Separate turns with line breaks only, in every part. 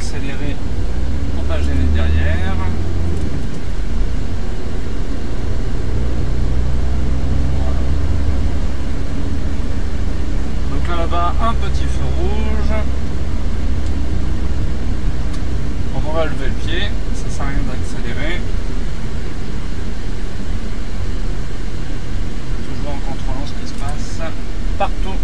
d'accélérer pour pas gêner derrière. Voilà. Donc là-bas, un petit feu rouge. Donc on va lever le pied, ça sert à rien d'accélérer. Toujours en contrôlant ce qui se passe partout.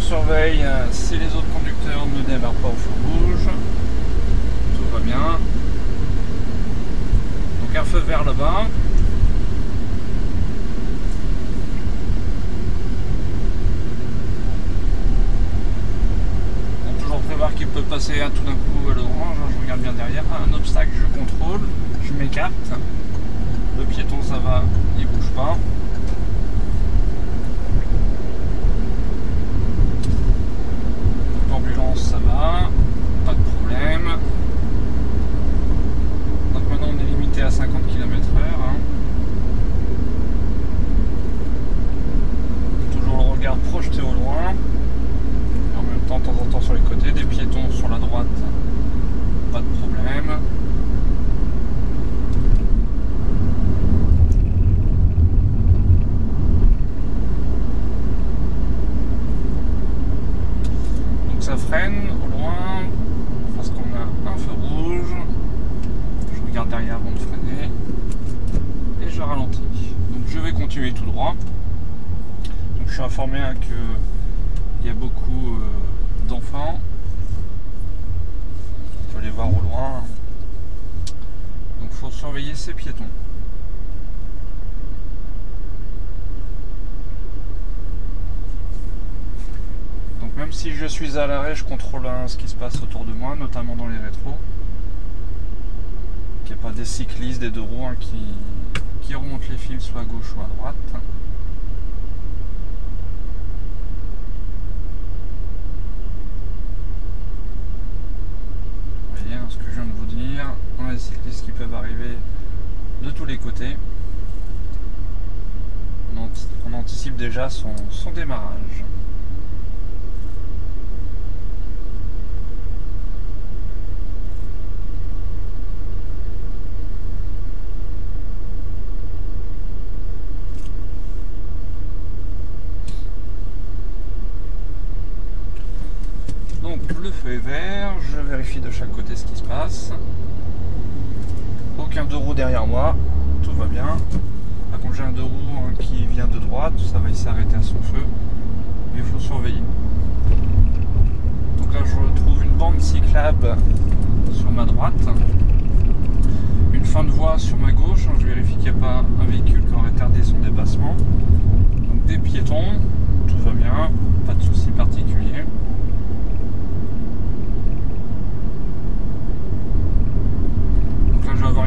Surveille si les autres conducteurs ne démarrent pas au feu rouge. Tout va bien. Donc un feu vert là-bas. On peut toujours prévoir qu'il peut passer tout d'un coup à l'orange. Je regarde bien derrière. Un obstacle, je contrôle. Je m'écarte. Le piéton, ça va, il bouge pas. Ça va, pas de problème. Donc maintenant on est limité à 50 km/h. Toujours le regard projeté au loin. Et en même temps, de temps en temps sur les côtés, des piétons sur la droite, pas de problème. Ça freine au loin parce qu'on a un feu rouge. Je regarde derrière avant de freiner et je ralentis. Donc je vais continuer tout droit. Donc je suis informé qu'il y a beaucoup d'enfants. On peut les voir au loin. Donc il faut surveiller ces piétons. Même si je suis à l'arrêt, je contrôle ce qui se passe autour de moi, notamment dans les rétros. Qu'il n'y ait pas des cyclistes, des deux roues qui remontent les fils soit à gauche soit à droite. Vous voyez ce que je viens de vous dire. On a des cyclistes qui peuvent arriver de tous les côtés. On anticipe déjà son démarrage. Donc le feu est vert, je vérifie de chaque côté ce qui se passe. Aucun deux roues derrière moi, tout va bien. Par contre j'ai un deux roues qui vient de droite, ça va s'arrêter à son feu. Mais il faut surveiller. Donc là je trouve une bande cyclable sur ma droite. Une fin de voie sur ma gauche, je vérifie qu'il n'y a pas un véhicule qui a retardé son dépassement. Donc des piétons, tout va bien, pas de soucis particuliers.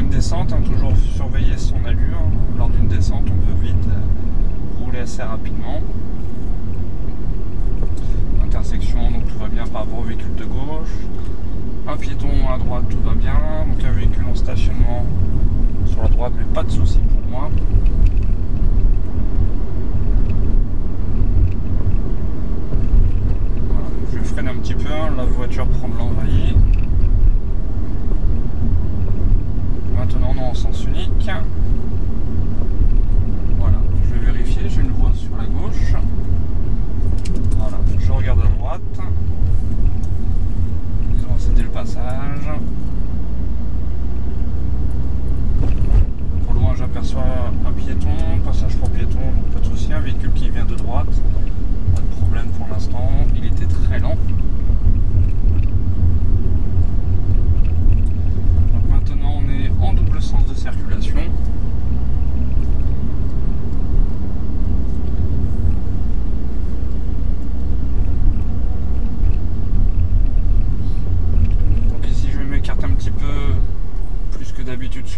Une descente, toujours surveiller son allure. Lors d'une descente, on peut vite rouler assez rapidement. Intersection, donc tout va bien par rapport au véhicule de gauche. Un piéton à droite, tout va bien. Donc un véhicule en stationnement sur la droite, mais pas de souci pour moi.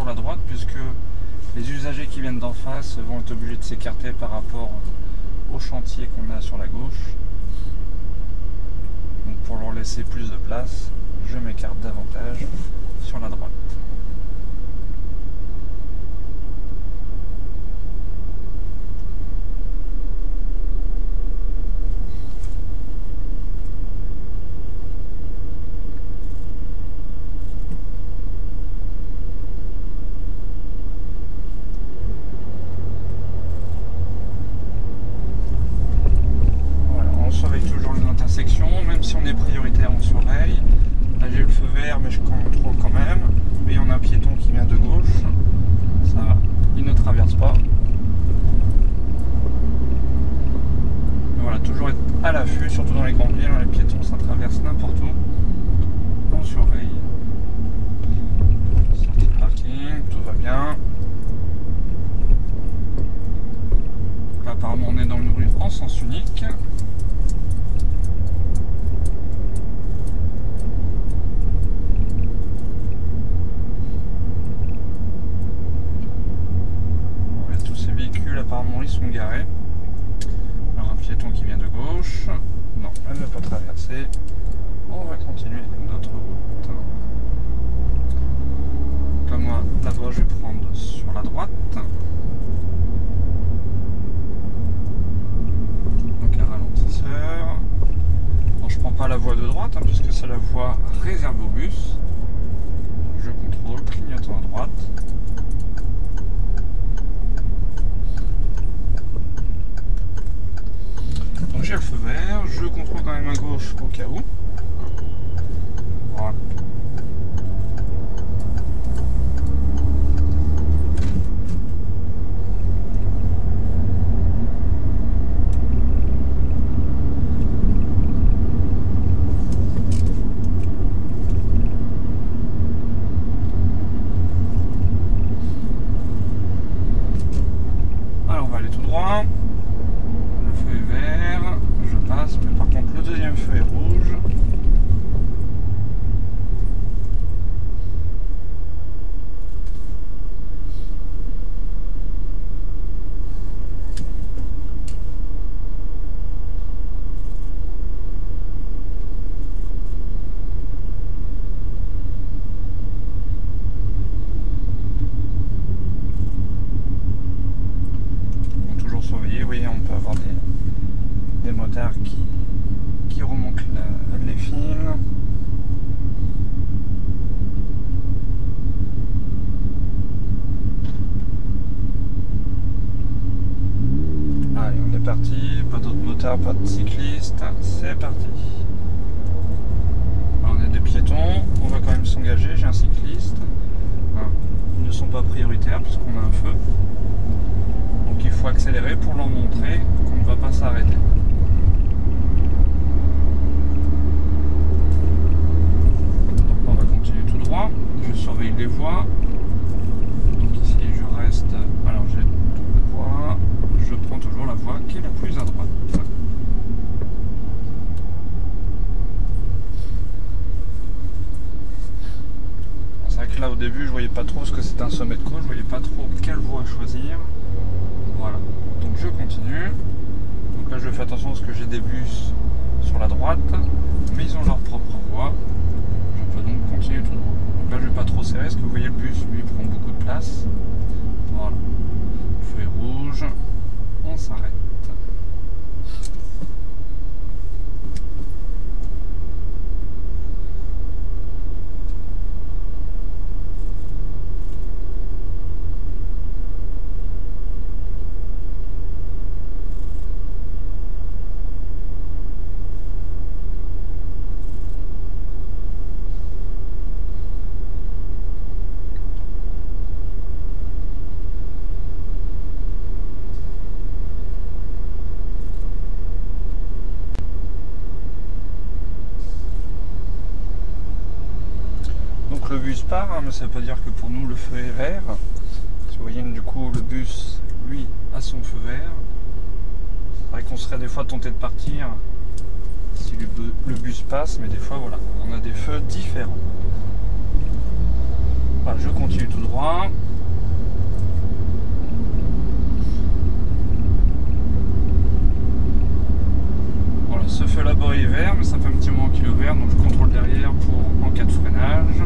la droite puisque les usagers qui viennent d'en face vont être obligés de s'écarter par rapport au chantier qu'on a sur la gauche. Donc pour leur laisser plus de place, je m'écarte davantage sur la droite. Même si on est prioritaire, on surveille. Là j'ai le feu vert mais je contrôle quand même. Mais il y en a un piéton qui vient de gauche. Ça va, il ne traverse pas. Mais voilà, toujours être à l'affût, surtout dans les grandes villes, les piétons ça traverse n'importe où. On surveille. Sortie de parking, tout va bien. Donc là apparemment on est dans une rue en sens unique. Apparemment ils sont garés. Alors un piéton qui vient de gauche. Non, elle ne peut pas traverser. On va continuer notre route. Comme moi, la voie je vais prendre sur la droite. Donc un ralentisseur. Bon, je prends pas la voie de droite puisque c'est la voie réservée au bus. Je contrôle, clignotant à droite. Donc j'ai le feu vert, je contrôle quand même à gauche au cas où. Voilà. Alors on va aller tout droit. Mais par contre le deuxième feu est rouge. On peut toujours surveiller, vous voyez, on peut avoir des motards qui remontent les fils. Allez, on est parti, pas d'autres motards, pas de cyclistes, c'est parti. Alors, on est des piétons, on va quand même s'engager, j'ai un cycliste. Alors, ils ne sont pas prioritaires puisqu'on a un feu. Donc il faut accélérer pour leur montrer qu'on ne va pas s'arrêter. Je surveille les voies. Donc ici je reste. Alors j'ai deux voies. Je prends toujours la voie qui est la plus à droite. C'est vrai que là au début je voyais pas trop parce que c'était un sommet de côte, je voyais pas trop quelle voie choisir. Voilà. Donc je continue. Donc là je fais attention parce que j'ai des bus sur la droite, mais ils ont leur propre voie. Je peux donc continuer tout droit. Donc là je vais pas trop serrer parce que vous voyez le bus lui prend beaucoup de place. Voilà. Le feu est rouge, on s'arrête. Le bus part, hein, mais ça ne veut pas dire que pour nous le feu est vert. Vous voyez, du coup le bus lui a son feu vert. C'est vrai qu'on serait des fois tenté de partir si le bus passe, mais des fois voilà, on a des feux différents. Voilà, je continue tout droit. Voilà, ce feu là-bas est vert, mais ça fait un petit moment qu'il est vert, donc je contrôle derrière pour en cas de freinage.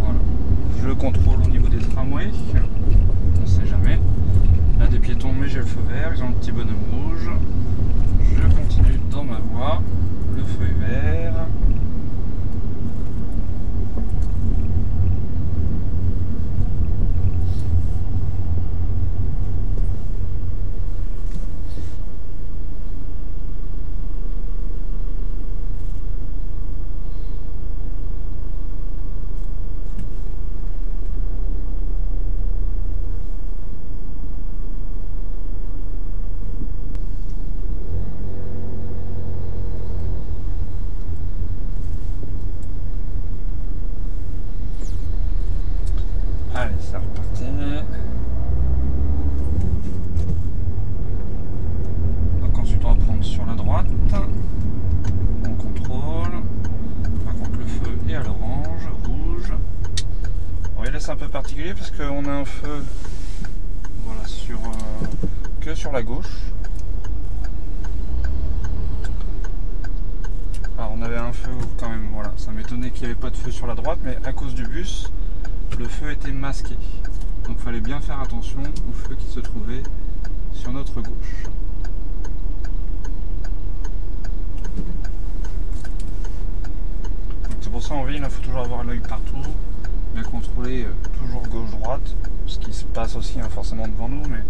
Voilà, je contrôle au niveau des tramways, on ne sait jamais. Là des piétons, mais j'ai le feu vert, ils ont le petit bonhomme rouge. Je continue dans ma voie, le feu est vert. Allez, c'est reparti. Donc ensuite on va prendre sur la droite. On contrôle. Par contre le feu est à l'orange, rouge. Vous voyez là c'est un peu particulier parce qu'on a un feu voilà, que sur la gauche. Alors on avait un feu quand même, voilà, ça m'étonnait qu'il n'y avait pas de feu sur la droite, mais à cause du bus, le feu était masqué. Donc il fallait bien faire attention au feu qui se trouvait sur notre gauche. C'est pour ça en ville, il faut toujours avoir l'œil partout, bien contrôler toujours gauche-droite, ce qui se passe aussi hein, forcément devant nous, mais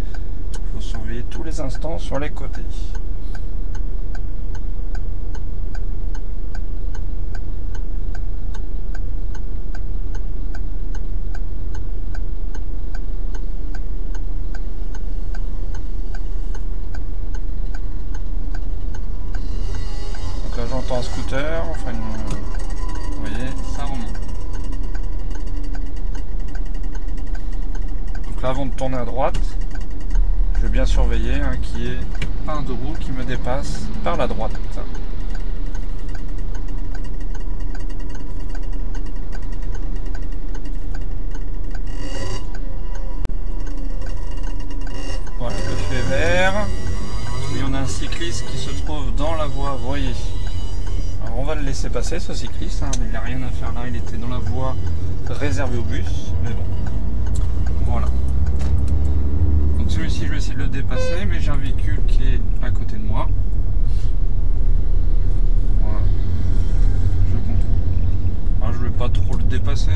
il faut surveiller tous les instants sur les côtés. Donc là j'entends un scooter, enfin vous voyez, ça remonte. Donc là avant de tourner à droite, je vais bien surveiller hein, qu'il y ait un de roue qui me dépasse par la droite. Voilà, le feu est vert. Et on a un cycliste qui se trouve dans la voie, vous voyez. Alors on va le laisser passer ce cycliste, hein, mais il n'a rien à faire là, il était dans la voie réservée au bus, mais bon. Voilà. Donc celui-ci je vais essayer de le dépasser, mais j'ai un véhicule qui est à côté de moi. Voilà. Je contrôle. Alors je ne vais pas trop le dépasser.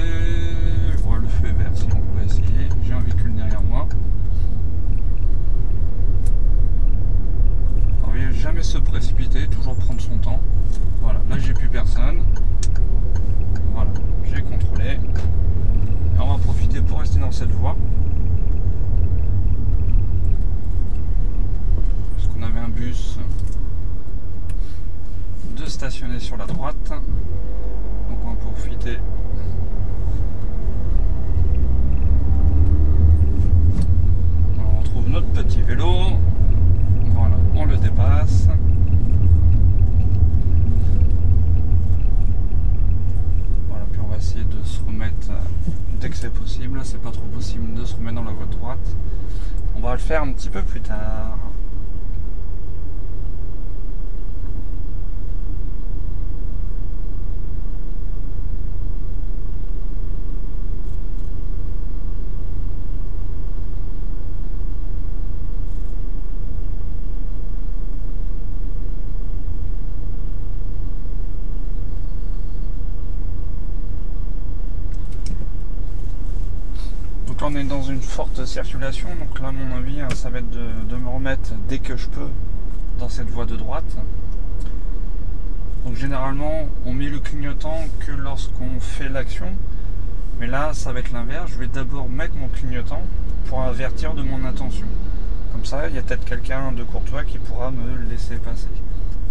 Voilà, le feu est vert, sinon on va essayer. J'ai un véhicule derrière moi. Alors il ne faut jamais se précipiter, toujours prendre son temps. Voilà, là j'ai plus personne. Voilà, j'ai contrôlé. Et on va profiter pour rester dans cette voie. Parce qu'on avait un bus de stationner sur la droite. Donc on va profiter. Alors, on retrouve notre petit vélo. Voilà, on le dépasse. Voilà, puis on va essayer de se remettre dès que c'est possible. C'est pas trop possible de se remettre dans la voie droite. On va le faire un petit peu plus tard. On est dans une forte circulation, donc là à mon avis ça va être de me remettre dès que je peux dans cette voie de droite. Donc généralement on met le clignotant que lorsqu'on fait l'action, mais là ça va être l'inverse, je vais d'abord mettre mon clignotant pour avertir de mon intention. Comme ça il y a peut-être quelqu'un de courtois qui pourra me laisser passer.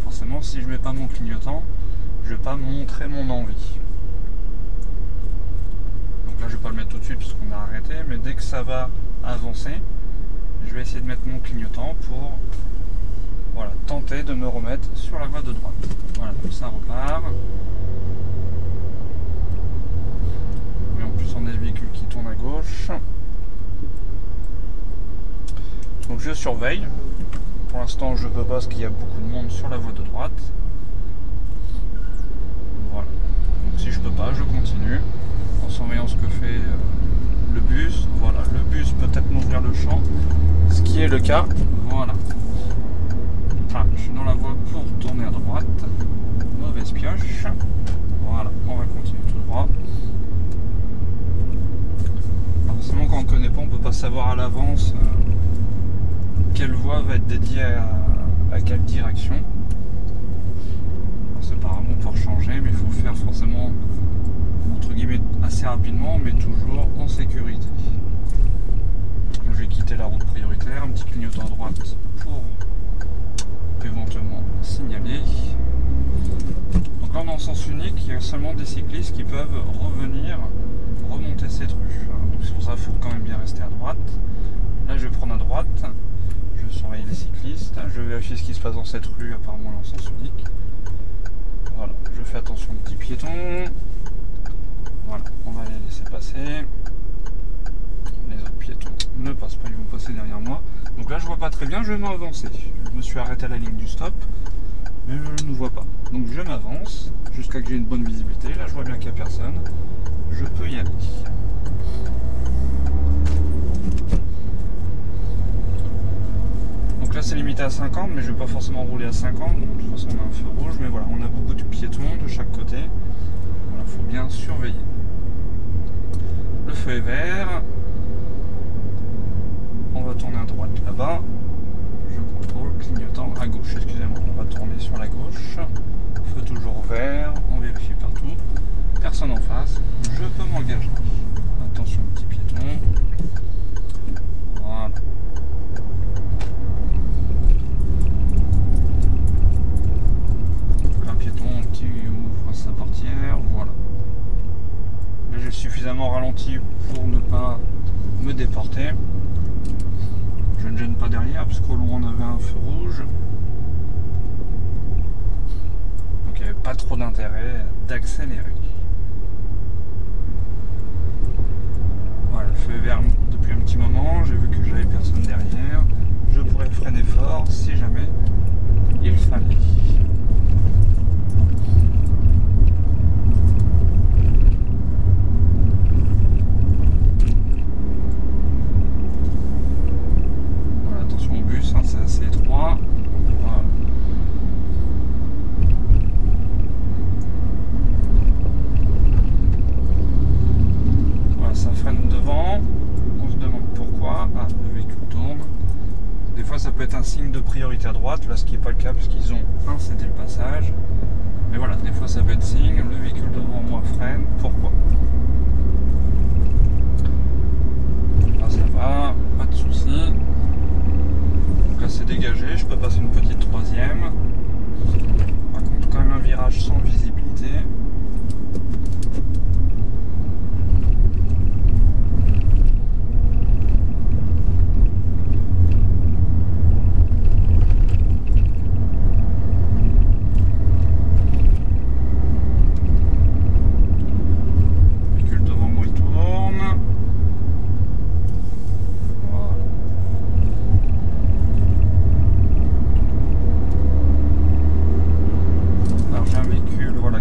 Forcément si je mets pas mon clignotant, je vais pas montrer mon envie. Là je vais pas le mettre tout de suite parce qu'on a arrêté, mais dès que ça va avancer, je vais essayer de mettre mon clignotant pour voilà, tenter de me remettre sur la voie de droite. Voilà, donc ça repart. des véhicules qui tournent à gauche. Donc je surveille. Pour l'instant je peux pas parce qu'il y a beaucoup de monde sur la voie de droite. Voilà. Donc si je peux pas, je continue en surveillant ce que fait le bus. Voilà, le bus peut peut-être m'ouvrir le champ, ce qui est le cas. Voilà. Ah, je suis dans la voie pour tourner à droite. Mauvaise pioche. Voilà, on va continuer tout droit. Forcément, quand on ne connaît pas, on ne peut pas savoir à l'avance quelle voie va être dédiée à quelle direction. C'est pas grave, on peut changer, mais il faut faire forcément, entre guillemets, assez rapidement, mais toujours en sécurité. Donc, je vais quitter la route prioritaire, un petit clignotant à droite pour éventuellement signaler. Donc là on est en sens unique, il y a seulement des cyclistes qui peuvent remonter cette rue. Donc c'est pour ça qu'il faut quand même bien rester à droite. Là je vais prendre à droite, je vais surveiller les cyclistes, je vais vérifier ce qui se passe dans cette rue, apparemment là en sens unique. Voilà, je fais attention aux petits piétons. Voilà, on va les laisser passer. Les autres piétons ne passent pas, ils vont passer derrière moi. Donc là je vois pas très bien, je vais m'avancer. Je me suis arrêté à la ligne du stop, mais je ne vois pas. Donc je m'avance jusqu'à que j'ai une bonne visibilité. Là je vois bien qu'il n'y a personne. Je peux y aller. Donc là c'est limité à 50, mais je ne vais pas forcément rouler à 50. Donc de toute façon on a un feu rouge, mais voilà, on a beaucoup de piétons de chaque côté. Voilà, faut bien surveiller. Le feu est vert. On va tourner à droite là-bas. Je contrôle, clignotant à gauche, excusez-moi. On va tourner sur la gauche. Feu toujours vert, on vérifie partout. Personne en face, je peux m'engager. Attention petit piéton. Voilà. Un piéton qui ouvre sa portière, voilà. Là j'ai suffisamment ralenti pour ne pas me déporter. Je ne gêne pas derrière parce qu'au loin on avait un feu rouge. Donc il n'y avait pas trop d'intérêt d'accélérer. Voilà, le feu est vert depuis un petit moment. J'ai vu que j'avais personne derrière. Je pourrais freiner fort si jamais il fallait. C'est assez étroit. Voilà. Voilà, ça freine devant. On se demande pourquoi. Ah, le véhicule tourne. Des fois, ça peut être un signe de priorité à droite. Là, ce qui n'est pas le cas parce qu'ils ont incédé le passage. Mais voilà, des fois, ça peut être signe. Le véhicule devant moi freine. Pourquoi? Là, ça va. Pas de soucis. Là c'est dégagé, je peux passer une petite troisième. Par contre quand même un virage sans visibilité. Véhicule devant moi il tourne.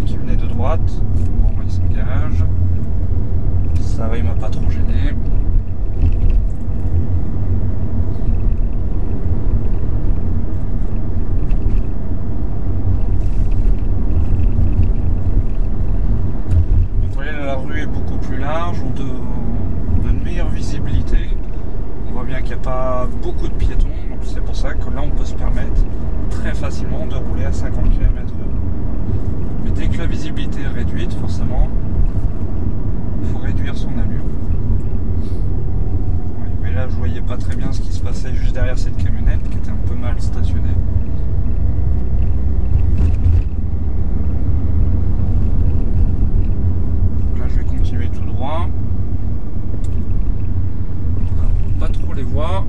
Qui venait de droite, bon il s'engage, ça va, il m'a pas trop gêné. Donc vous voyez là, la rue est beaucoup plus large, on a une meilleure visibilité, on voit bien qu'il n'y a pas beaucoup de piétons, donc c'est pour ça que là on peut se permettre très facilement de rouler à 50 km/h. Dès que la visibilité est réduite, forcément, il faut réduire son allure. Oui, mais là, je voyais pas très bien ce qui se passait juste derrière cette camionnette qui était un peu mal stationnée. Donc là, je vais continuer tout droit. On ne peut pas trop les voir.